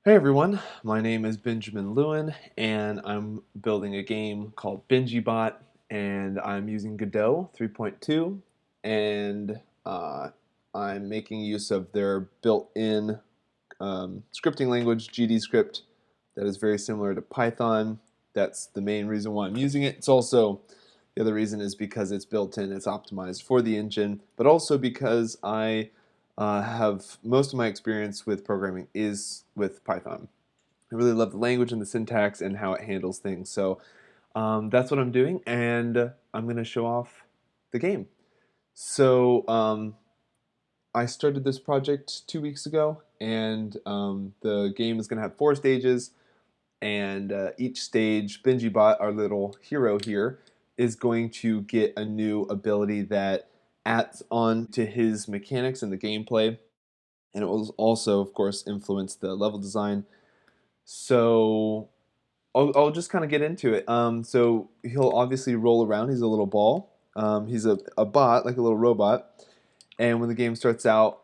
Hey everyone, my name is Benjamin Lewin, and I'm building a game called Benji Bot, and I'm using Godot 3.2, and I'm making use of their built-in scripting language, GD script, that is very similar to Python. That's the main reason why I'm using it. It's also, the other reason is because it's built in, it's optimized for the engine, but also because I have most of my experience with programming is with Python. I really love the language and the syntax and how it handles things. So that's what I'm doing, and I'm going to show off the game. So I started this project 2 weeks ago, and the game is going to have 4 stages. And each stage, BenjiBot, our little hero here, is going to get a new ability that adds on to his mechanics and the gameplay. And it will also, of course, influence the level design. So I'll just kind of get into it. So he'll obviously roll around. He's a little ball. He's a bot, like a little robot. And when the game starts out,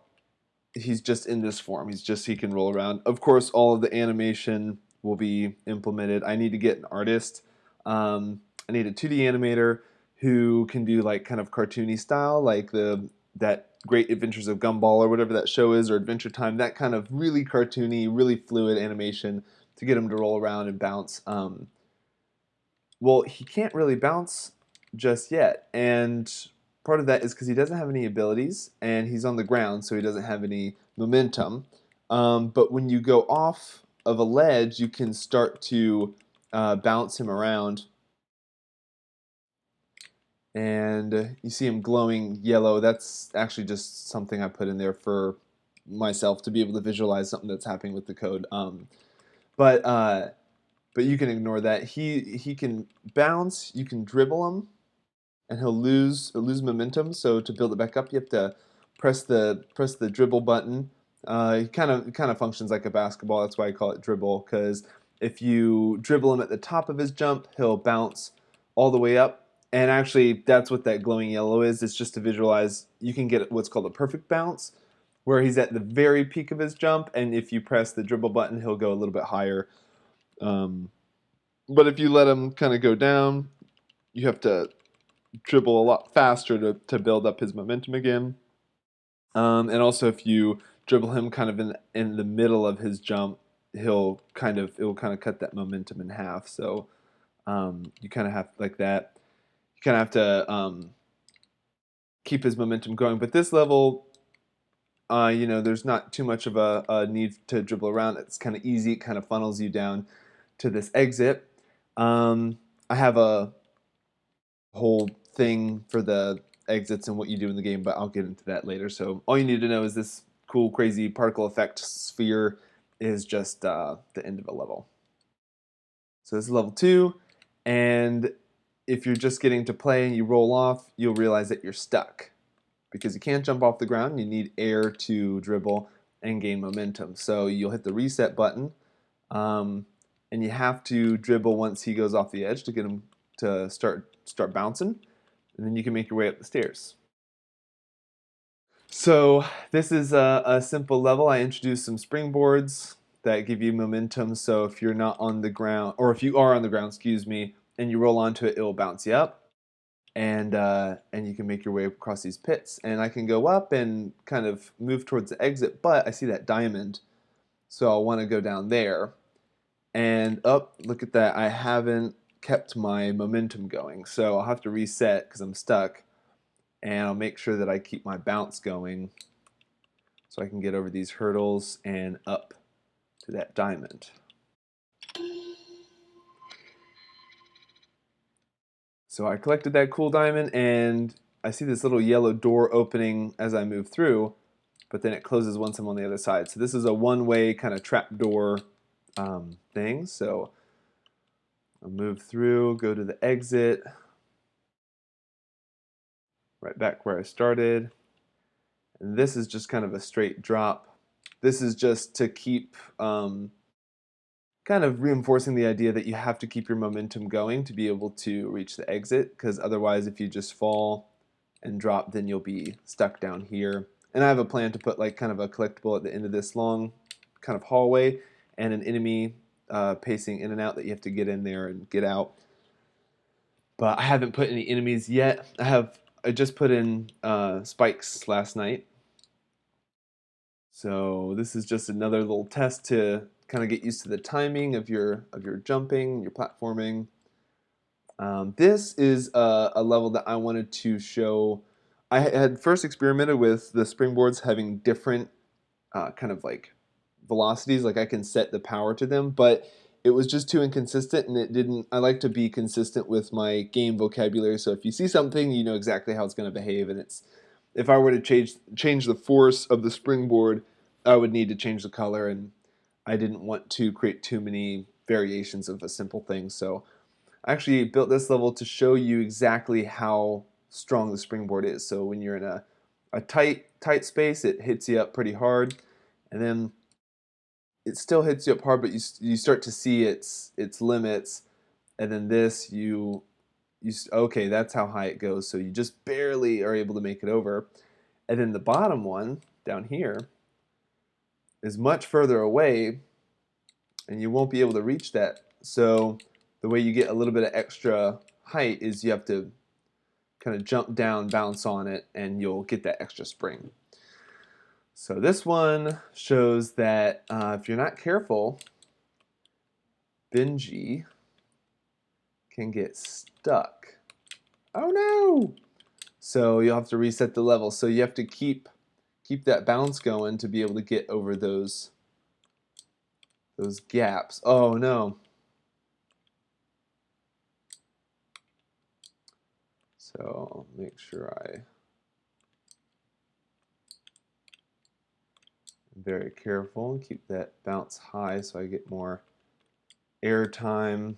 he's just in this form. He can roll around. Of course, all of the animation will be implemented. I need to get an artist. I need a 2D animator who can do like kind of cartoony style, like the that Great Adventures of Gumball or whatever that show is, or Adventure Time. That kind of really cartoony, really fluid animation to get him to roll around and bounce. Well, he can't really bounce just yet, and part of that is because he doesn't have any abilities, and he's on the ground, so he doesn't have any momentum. But when you go off of a ledge, you can start to bounce him around, and you see him glowing yellow. That's actually just something I put in there for myself to be able to visualize something that's happening with the code. But but you can ignore that. He can bounce. You can dribble him, and he'll lose momentum. So to build it back up, you have to press the dribble button. He kind of functions like a basketball. That's why I call it dribble, because if you dribble him at the top of his jump, he'll bounce all the way up. And actually, that's what that glowing yellow is. It's just to visualize. You can get what's called a perfect bounce, where he's at the very peak of his jump, and if you press the dribble button, he'll go a little bit higher. Um, but if you let him kind of go down, you have to dribble a lot faster to build up his momentum again. And also, if you dribble him kind of in the middle of his jump, it will kind of cut that momentum in half. So you kind of have like that. You kind of have to keep his momentum going. But this level, there's not too much of a need to dribble around. It's kind of easy. It kind of funnels you down to this exit. I have a whole thing for the exits and what you do in the game, but I'll get into that later. So all you need to know is this cool, crazy particle effect sphere is just the end of a level. So this is level 2, and if you're just getting to play and you roll off, you'll realize that you're stuck because you can't jump off the ground. You need air to dribble and gain momentum. So you'll hit the reset button, and you have to dribble once he goes off the edge to get him to start bouncing, and then you can make your way up the stairs. So this is a simple level. I introduced some springboards that give you momentum. So if you're not on the ground, or if you are on the ground, excuse me, and you roll onto it, it will bounce you up, and you can make your way across these pits. And I can go up and kind of move towards the exit, but I see that diamond, so I'll want to go down there. And up, look at that, I haven't kept my momentum going, so I'll have to reset because I'm stuck, and I'll make sure that I keep my bounce going so I can get over these hurdles and up to that diamond. So I collected that cool diamond, and I see this little yellow door opening as I move through, but then it closes once I'm on the other side. So this is a one-way kind of trap door thing. So I'll move through, go to the exit, right back where I started. And this is just kind of a straight drop. This is just to keep kind of reinforcing the idea that you have to keep your momentum going to be able to reach the exit, because otherwise if you just fall and drop, then you'll be stuck down here. And I have a plan to put like kind of a collectible at the end of this long kind of hallway, and an enemy pacing in and out that you have to get in there and get out. But I haven't put any enemies yet. I just put in spikes last night. So this is just another little test to kind of get used to the timing of your jumping, your platforming. This is a level that I wanted to show. I had first experimented with the springboards having different kind of like velocities, like I can set the power to them, but it was just too inconsistent and it didn't. I like to be consistent with my game vocabulary, so if you see something, you know exactly how it's going to behave. And it's, if I were to change the force of the springboard, I would need to change the color, and I didn't want to create too many variations of a simple thing. So I actually built this level to show you exactly how strong the springboard is. So when you're in a tight space, it hits you up pretty hard, and then it still hits you up hard, but you start to see its limits, and then this okay, that's how high it goes. So you just barely are able to make it over, and then the bottom one down here is much further away, and you won't be able to reach that. So the way you get a little bit of extra height is you have to kind of jump down, bounce on it, and you'll get that extra spring. So this one shows that if you're not careful, Benji can get stuck. Oh no! So you'll have to reset the level. So you have to keep that bounce going to be able to get over those gaps. Oh no. So I'll make sure I'm very careful and keep that bounce high so I get more air time.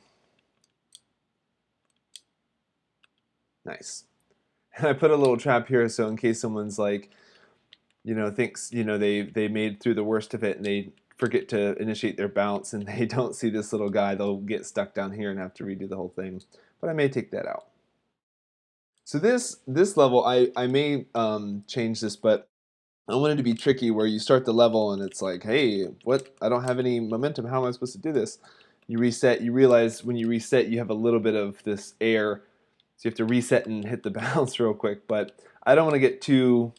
Nice. And I put a little trap here so in case someone's like, thinks, they made through the worst of it and they forget to initiate their bounce and they don't see this little guy, they'll get stuck down here and have to redo the whole thing. But I may take that out. So this level, I may change this, but I want it to be tricky where you start the level and it's like, hey, what? I don't have any momentum. How am I supposed to do this? You reset, you realize when you reset you have a little bit of this air, so you have to reset and hit the bounce real quick. But I don't want to get too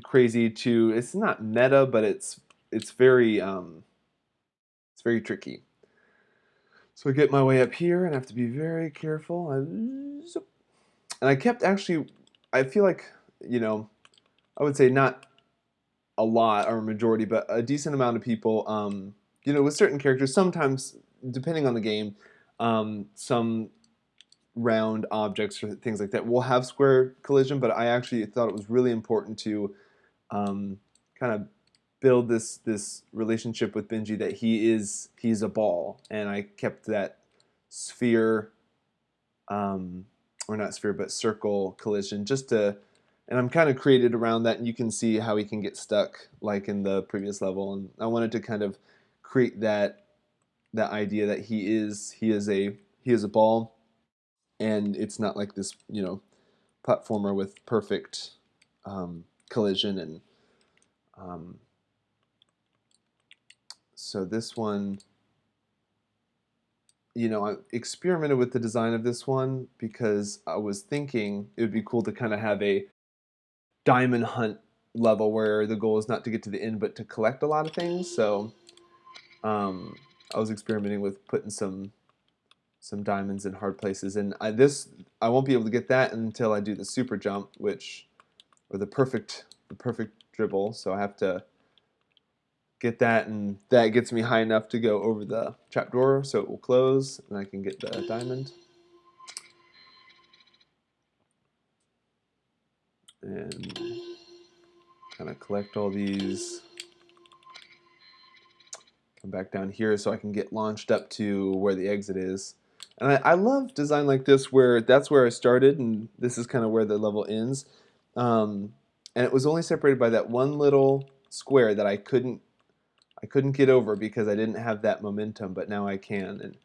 crazy. It's not meta, but it's very tricky. So I get my way up here and I have to be very careful. And I kept actually, I feel like, I would say not a lot or a majority, but a decent amount of people, with certain characters, sometimes, depending on the game, some round objects or things like that will have square collision, but I actually thought it was really important to kind of build this relationship with Benji that he's a ball, and I kept that sphere, or not sphere, but circle collision just to, and I'm kind of created around that, and you can see how he can get stuck like in the previous level, and I wanted to kind of create that idea that he is a ball, and it's not like this platformer with perfect collision. And so this one, I experimented with the design of this one because I was thinking it would be cool to kind of have a diamond hunt level where the goal is not to get to the end but to collect a lot of things. So I was experimenting with putting some diamonds in hard places, and I won't be able to get that until I do the super jump, or the perfect dribble. So I have to get that, and that gets me high enough to go over the trapdoor so it will close and I can get the diamond. And kind of collect all these, come back down here so I can get launched up to where the exit is. And I love design like this where that's where I started and this is kind of where the level ends. And it was only separated by that one little square that I couldn't get over because I didn't have that momentum, but now I can.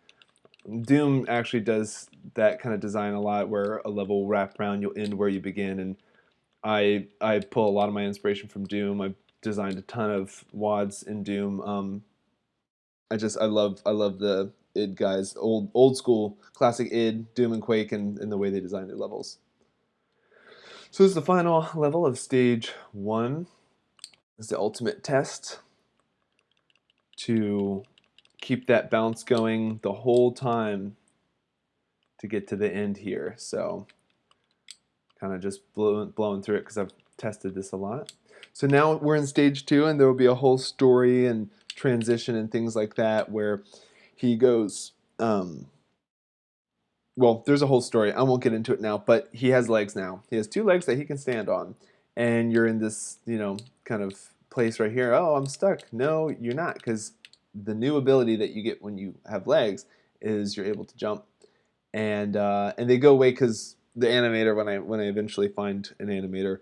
And Doom actually does that kind of design a lot, where a level will wrap around, you'll end where you begin, and I pull a lot of my inspiration from Doom. I've designed a ton of WADs in Doom. I love the id guys, old school classic id, Doom and Quake, and the way they design their levels. So this is the final level of stage 1. It's the ultimate test to keep that bounce going the whole time to get to the end here. So kind of just blowing through it because I've tested this a lot. So now we're in stage 2, and there will be a whole story and transition and things like that where he goes. Well, there's a whole story. I won't get into it now, but he has legs now. He has 2 legs that he can stand on, and you're in this, kind of place right here. Oh, I'm stuck. No, you're not, because the new ability that you get when you have legs is you're able to jump, and they go away because the animator, when I eventually find an animator,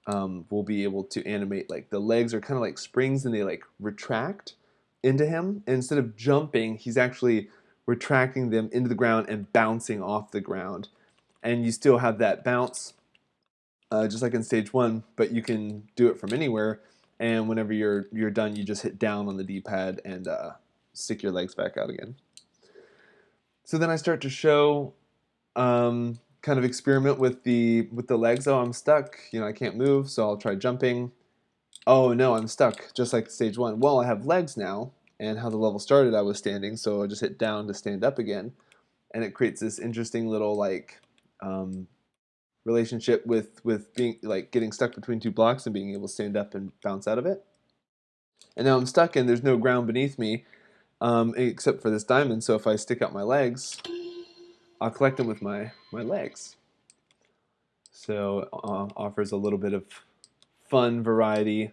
will be able to animate, like, the legs are kind of like springs, and they like retract into him. And instead of jumping, he's actually retracting them into the ground and bouncing off the ground. And you still have that bounce, just like in stage 1, but you can do it from anywhere. And whenever you're done, you just hit down on the D-pad and stick your legs back out again. So then I start to show, kind of experiment with the legs. Oh, I'm stuck. I can't move, so I'll try jumping. Oh no, I'm stuck, just like stage 1. Well, I have legs now, and how the level started, I was standing, so I just hit down to stand up again, and it creates this interesting little relationship with being like getting stuck between 2 blocks and being able to stand up and bounce out of it. And now I'm stuck, and there's no ground beneath me, except for this diamond. So if I stick out my legs, I'll collect them with my legs. So offers a little bit of fun variety.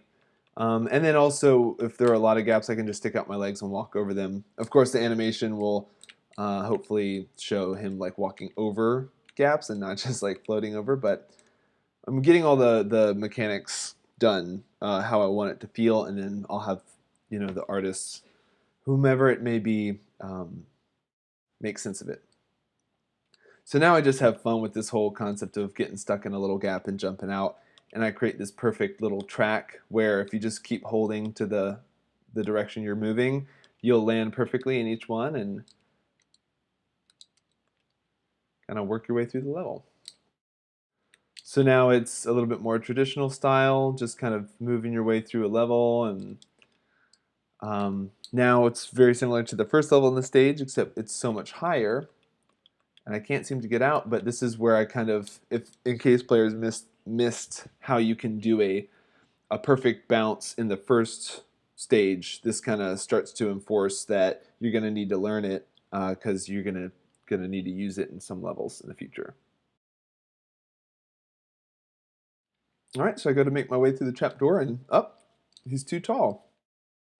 And then also, if there are a lot of gaps, I can just stick out my legs and walk over them. Of course, the animation will hopefully show him like walking over gaps and not just like floating over. But I'm getting all the mechanics done how I want it to feel, and then I'll have the artists, whomever it may be, make sense of it. So now I just have fun with this whole concept of getting stuck in a little gap and jumping out. And I create this perfect little track where if you just keep holding to the direction you're moving, you'll land perfectly in each one and kind of work your way through the level. So now it's a little bit more traditional style, just kind of moving your way through a level. And now it's very similar to the first level in the stage, except it's so much higher. And I can't seem to get out, but this is where I kind of, if in case players missed how you can do a perfect bounce in the first stage, this kind of starts to enforce that you're going to need to learn it because you're going to need to use it in some levels in the future. All right, so I go to make my way through the trapdoor, and up, he's too tall.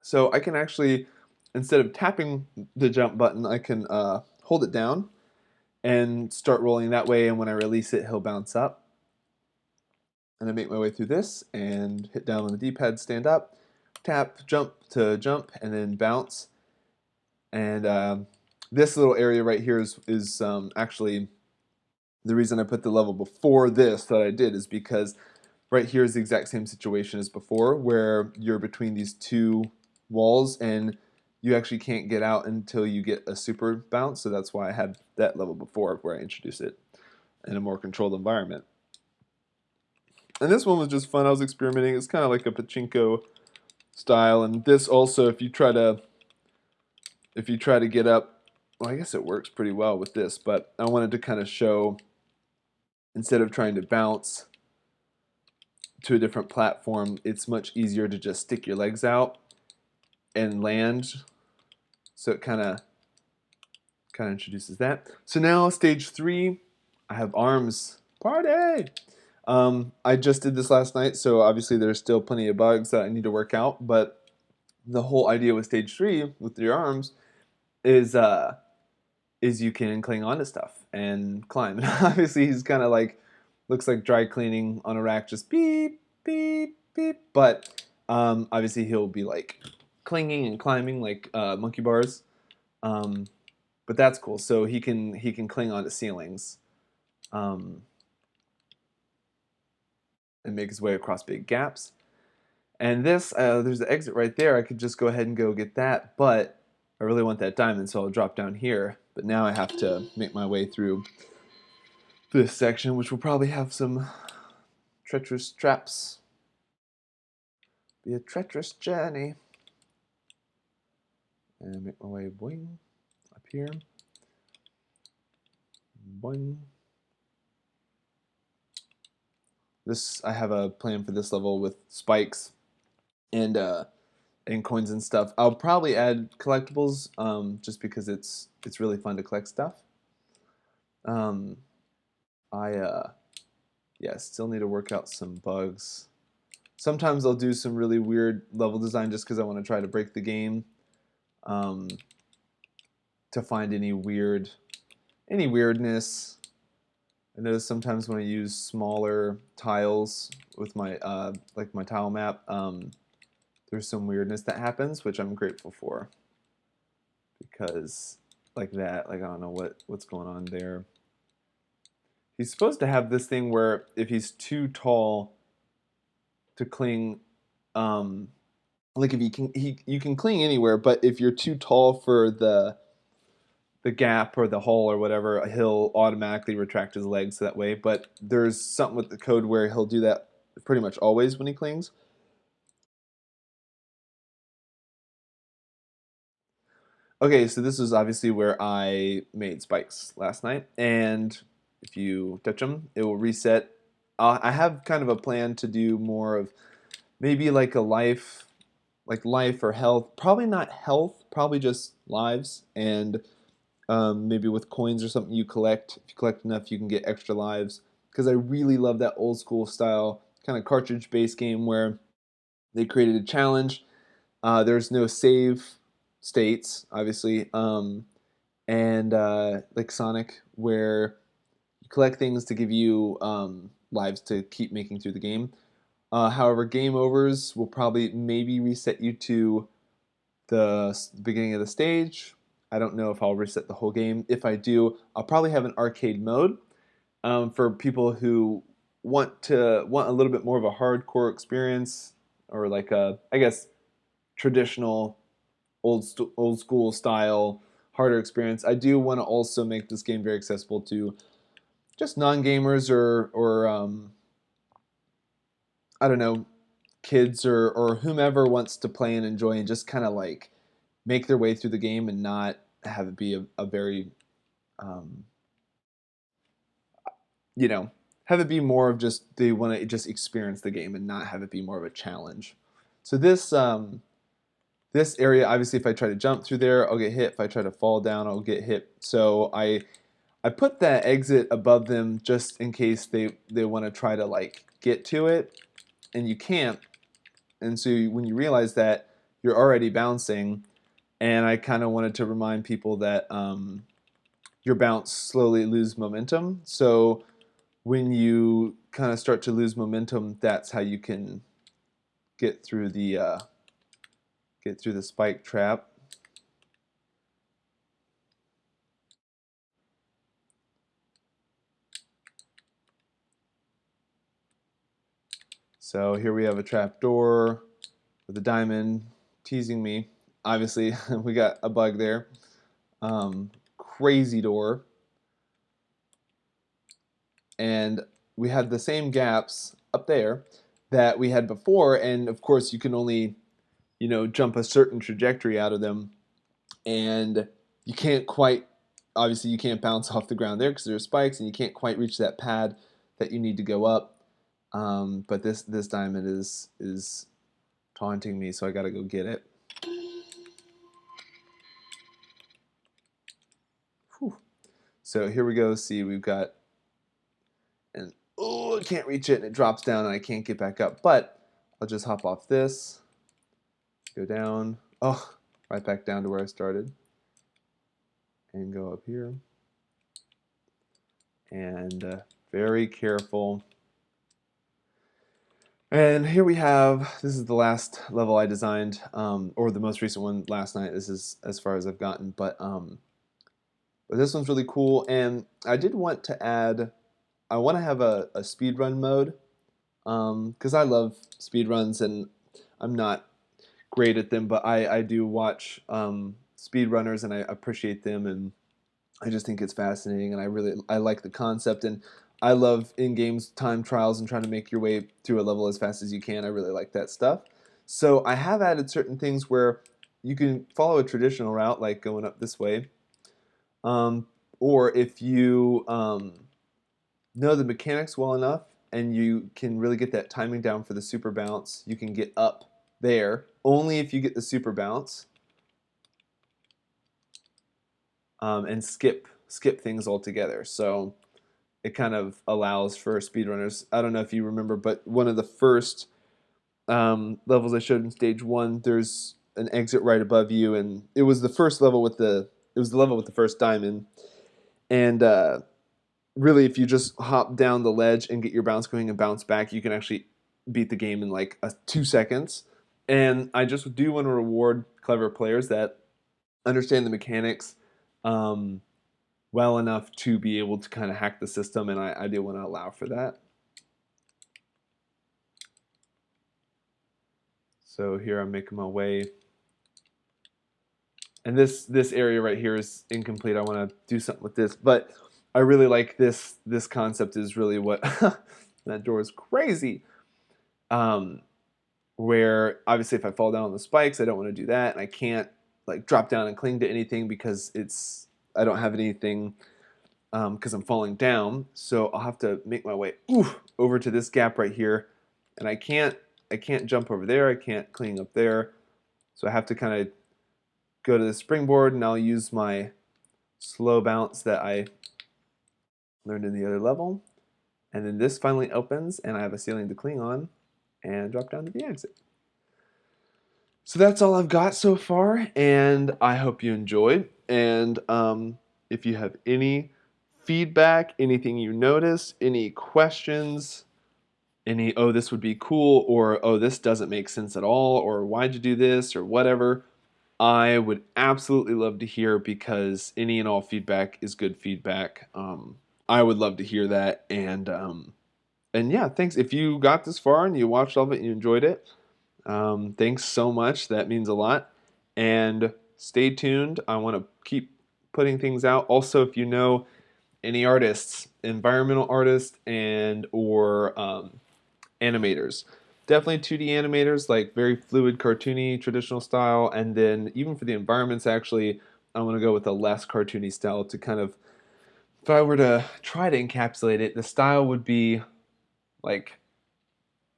So I can actually, instead of tapping the jump button, I can hold it down and start rolling that way, and when I release it, he'll bounce up. And I make my way through this and hit down on the D-pad, stand up, tap, jump to jump, and then bounce. And this little area right here is actually the reason I put the level before this that I did, is because right here is the exact same situation as before, where you're between these 2 walls and you actually can't get out until you get a super bounce. So that's why I had that level before, where I introduced it in a more controlled environment. And this one was just fun. I was experimenting. It's kind of like a pachinko style. And this also, if you try to get up, well, I guess it works pretty well with this, but I wanted to kind of show, instead of trying to bounce to a different platform, it's much easier to just stick your legs out and land. So it kind of introduces that. So now stage 3, I have arms. Party! I just did this last night, so obviously there's still plenty of bugs that I need to work out, but the whole idea with stage 3 with your arms is you can cling onto stuff and climb. And obviously he's kind of like, looks like dry cleaning on a rack, just beep, beep, beep. But obviously he'll be like clinging and climbing like monkey bars. But that's cool. So he can cling onto ceilings and make his way across big gaps. And this, there's the exit right there. I could just go ahead and go get that, but I really want that diamond, so I'll drop down here. But now I have to make my way through this section, which will probably have some treacherous traps. Be a treacherous journey. And make my way boing up here. Boing. This, I have a plan for this level with spikes and coins and stuff. I'll probably add collectibles just because it's really fun to collect stuff. Um, I yeah, still need to work out some bugs. Sometimes I'll do some really weird level design just because I want to try to break the game to find any weirdness. I notice sometimes when I use smaller tiles with my like my tile map, there's some weirdness that happens, which I'm grateful for because like that, like I don't know what's going on there. He's supposed to have this thing where if he's too tall to cling, like if you can cling anywhere, but if you're too tall for the gap or the hole or whatever, he'll automatically retract his legs that way. But there's something with the code where he'll do that pretty much always when he clings. Okay, so this is obviously where I made spikes last night, and if you touch them, it will reset. I have kind of a plan to do more of maybe like a like life or health. Probably not health, probably just lives, and maybe with coins or something you collect. If you collect enough, you can get extra lives. Because I really love that old school style kind of cartridge-based game where they created a challenge. There's no save states, obviously, and like Sonic, where you collect things to give you lives to keep making through the game. However, game overs will probably maybe reset you to the beginning of the stage. I don't know if I'll reset the whole game. If I do, I'll probably have an arcade mode for people who want a little bit more of a hardcore experience, or like a, I guess, traditional old school style harder experience. I do want to also make this game very accessible to just non gamers or I don't know, kids or whomever wants to play and enjoy and just kind of like make their way through the game and not have it be a very um, you know, have it be more of just they want to just experience the game and not have it be more of a challenge. So this area, obviously, if I try to jump through there, I'll get hit. If I try to fall down, I'll get hit. So I put that exit above them just in case they want to try to like get to it, and you can't. And so when you realize that, you're already bouncing, and I kind of wanted to remind people that your bounce slowly lose momentum. So when you kind of start to lose momentum, that's how you can get through the spike trap. So here we have a trap door with a diamond teasing me. Obviously, we got a bug there. Crazy door. And we had the same gaps up there that we had before, and of course you can only, jump a certain trajectory out of them, and you can't quite, obviously you can't bounce off the ground there because there's spikes, and you can't quite reach that pad that you need to go up. But this diamond is taunting me, so I gotta go get it. Whew. So here we go. See, we've got, and oh, I can't reach it, and it drops down, and I can't get back up. But I'll just hop off this, go down, oh, right back down to where I started, and go up here, and very careful. And here we have, this is the last level I designed, or the most recent one last night. This is as far as I've gotten, but this one's really cool, and I did want to add, I want to have a speedrun mode, because I love speedruns, and I'm not great at them, but I do watch speedrunners, and I appreciate them, and I just think it's fascinating, and I like the concept, and I love in games time trials and trying to make your way through a level as fast as you can. I really like that stuff. So I have added certain things where you can follow a traditional route, like going up this way, um, or if you know the mechanics well enough and you can really get that timing down for the super bounce, you can get up there only if you get the super bounce, and skip things altogether. So it kind of allows for speedrunners. I don't know if you remember, but one of the first levels I showed in stage 1, there's an exit right above you, and it was the first level with the level with the first diamond, and really, if you just hop down the ledge and get your bounce going and bounce back, you can actually beat the game in like 2 seconds. And I just do want to reward clever players that understand the mechanics um, well enough to be able to kind of hack the system, and I do want to allow for that. So here I'm making my way. And this area right here is incomplete. I want to do something with this, but I really like this concept is really what that door is crazy. Um, where obviously if I fall down on the spikes, I don't want to do that, and I can't like drop down and cling to anything because I don't have anything because I'm falling down. So I'll have to make my way over to this gap right here, and I can't jump over there. I can't cling up there, so I have to kind of go to the springboard, and I'll use my slow bounce that I learned in the other level, and then this finally opens, and I have a ceiling to cling on, and drop down to the exit. So that's all I've got so far, and I hope you enjoyed. And if you have any feedback, anything you notice, any questions, any, oh, this would be cool, or oh, this doesn't make sense at all, or why'd you do this, or whatever, I would absolutely love to hear, because any and all feedback is good feedback. I would love to hear that, and yeah, thanks. If you got this far and you watched all of it and you enjoyed it, thanks so much. That means a lot. And stay tuned. I want to keep putting things out. Also, if you know any artists, environmental artists and or animators, definitely 2D animators, like very fluid, cartoony, traditional style. And then even for the environments, actually, I want to go with a less cartoony style to kind of, if I were to try to encapsulate it, the style would be like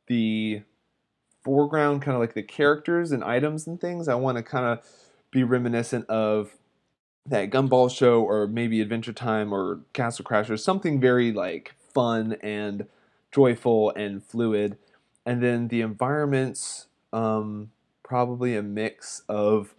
the foreground, kind of like the characters and items and things. I want to kind of be reminiscent of that Gumball show, or maybe Adventure Time or Castle Crashers, something very like fun and joyful and fluid. And then the environments, probably a mix of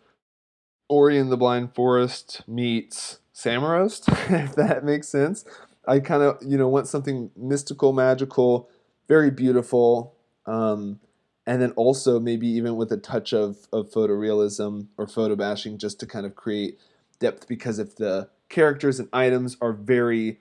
Ori and the Blind Forest meets Samarost, if that makes sense. I kind of, want something mystical, magical, very beautiful, and then also maybe even with a touch of photorealism or photo bashing, just to kind of create depth, because if the characters and items are very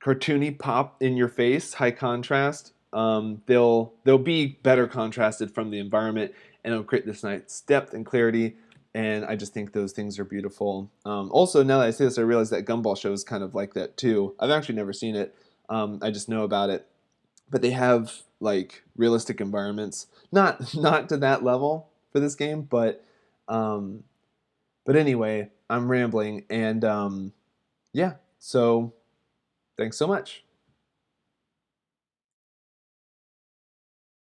cartoony, pop in your face, high contrast, they'll be better contrasted from the environment, and it'll create this nice depth and clarity. And I just think those things are beautiful. Also, now that I say this, I realize that Gumball show is kind of like that too. I've actually never seen it. I just know about it. But they have like realistic environments, not to that level for this game, um, but anyway, I'm rambling, and yeah. So thanks so much.